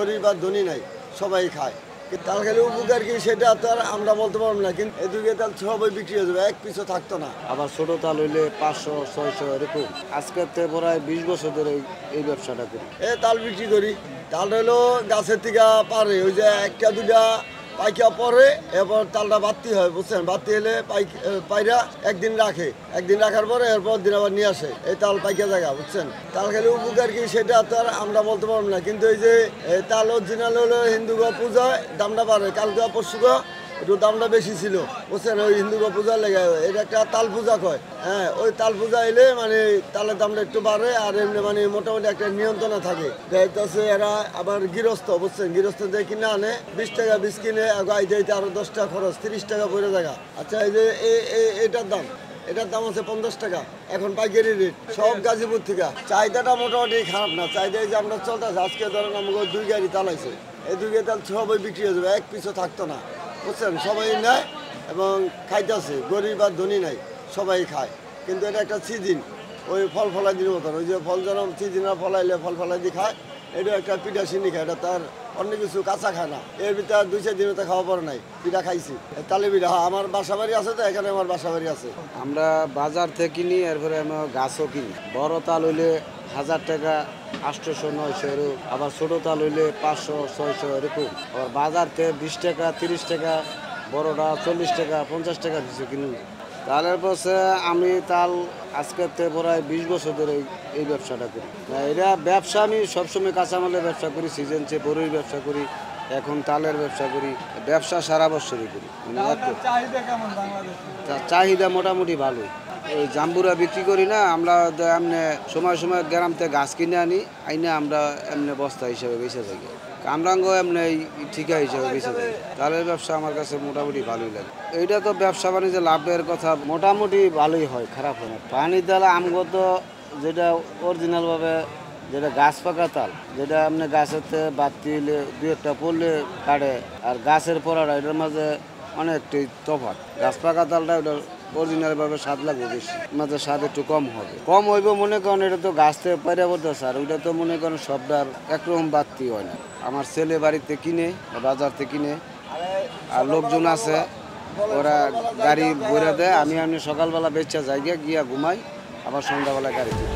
গরিব আর ধনী নাই, সবাই খায়। কিন্তু তাল খেলে উপকার কি সেটা তো আর আমরা বলতে পারবো না, কিন্তু এদিকে তাল সবাই বিক্রি হয়ে যাবে, এক পিছু থাকতো না। আবার ছোট তাল হইলে 500-600 এরকম। আজকে প্রায় 20 বছর ধরে এই ব্যবসাটা করি। তাল বিক্রি করি। তাল হলো গাছের থেকে পারে, ওই যে একটা দুটা পাইকা পরে, এরপর তালটা বাড়তি হয়, বুঝছেন? বাড়তি হলে পাইরা একদিন রাখে, একদিন রাখার পরে এরপর দিন আবার নিয়ে আসে, এই তাল পাইকা জায়গা, বুঝছেন? তাল খেলে উপকার কি সেটা তো আর আমরা বলতে পারবো না, কিন্তু এই যে তাল অরিজিনাল হলো হিন্দু পূজায় দামটা বাড়ে। কালকে পরশুকে একটু দামটা বেশি ছিল, বুঝছেন? ওই হিন্দু পূজার লেগে এটা একটা তাল পূজা কয়। হ্যাঁ, ওই তাল পূজা এলে মানে তালের দামটা একটু বাড়ে, আর এমনি মানে মোটামুটি একটা নিয়ন্ত্রণে থাকে। দেখতেছে এরা আবার গৃহস্থ, বুঝছেন? গৃহস্থ দিয়ে কিনে আনে 20 টাকা বীজ কিনে, গাই দিতে আরো 10 টাকা খরচ, 30 টাকা পড়ে জায়গা। আচ্ছা, এই যে এটার দাম আছে 50 টাকা এখন পাইকারি রেট, সব গাজীপুর থেকে। চাহিদাটা মোটামুটি খারাপ না, চাহিদা যে আমরা চলতেছে। আজকে ধরেন আমাকে 2 গাড়ি তাল আছে, এই 2 গাড়ি তাল সবাই বিক্রি হয়ে যাবে, এক পিছু থাকতো না, বুঝছেন? সবাই নেয় এবং খাইতেছে, গরিব আর ধনী নাই, সবাই খায়। কিন্তু এটা একটা সিজন, ওই ফল ফলাই দিনের মতন, ওই যে ফল যেন সিজনে ফলাইলে ফল ফলাই দিয়ে খায়, এটা একটা পিঠা চিনি খায়, এটা তার অন্য কিছু কাঁচা খায় না। এর ভিতরে 2-4 দিন তো খাওয়া পড়ে নাই, পিঠা খাইছি, তালে পিঠা। আমার বাসা বাড়ি আছে, তো এখানে আমার বাসা বাড়ি আছে। আমরা বাজার থেকে কিনি, এরপরে আমরা গাছও কিনি। বড় তাল হইলে 1000 টাকা, 800-900 এরকম। আবার ছোট তাল হইলে 500-600 এরকম। আবার বাজার থেকে 20 টাকা, 30 টাকা, বড়টা 40 টাকা, 50 টাকা কিছু কিনি। তালের পথে আমি তাল আজকের থেকে প্রায় 20 বছর ধরে এই ব্যবসাটা করি। এটা ব্যবসা, আমি সবসময় কাঁচামালের ব্যবসা করি, সিজন চেয়ে বড়ির ব্যবসা করি, এখন তালের ব্যবসা করি। ব্যবসা সারা বছরই করি। চাহিদা মোটামুটি ভালোই। ওই জাম্বুরা বিক্রি করি না আমরা, এমনি সময় সময় গ্রাম থেকে গাছ কিনে আইনে আমরা এমনি বস্তা হিসাবে বেঁচে থাকি। কামরাঙ্গ এমনি ঠিকা হিসাবে বেঁচে থাকি। তালের ব্যবসা আমার কাছে মোটামুটি ভালোই লাগে। এইটা তো ব্যবসা বাণিজ্যে লাভের কথা, মোটামুটি ভালোই হয়, খারাপ হয় না। পানি তাল আমগত যেটা অরিজিনালভাবে, যেটা গাছ পাকা তাল, যেটা আপনি গাছেতে বাতি হলে 2-1টা পড়লে কাটে, আর গাছের পড়াটা এটার মাঝে অনেকটাই তফাৎ। গাছ পাকা তালটা ওটা অরিজিনালভাবে স্বাদ লাগবে বেশি, মাঝে স্বাদ একটু কম হবে, কম হইব। মনে করেন এটা তো গাছ থেকে পাইরা পড়তেছে, আর ওইটা তো মনে করেন সবটার একরকম বাড়তি হয় না। আমার ছেলে বাড়িতে কিনে, বাজার থেকে কিনে, আর লোকজন আছে ওরা গাড়ি বইরা দেয়, আমি সকালবেলা বেচা যাই গিয়া ঘুমাই, আবার সন্ধ্যাবেলা গাড়ি কিনি।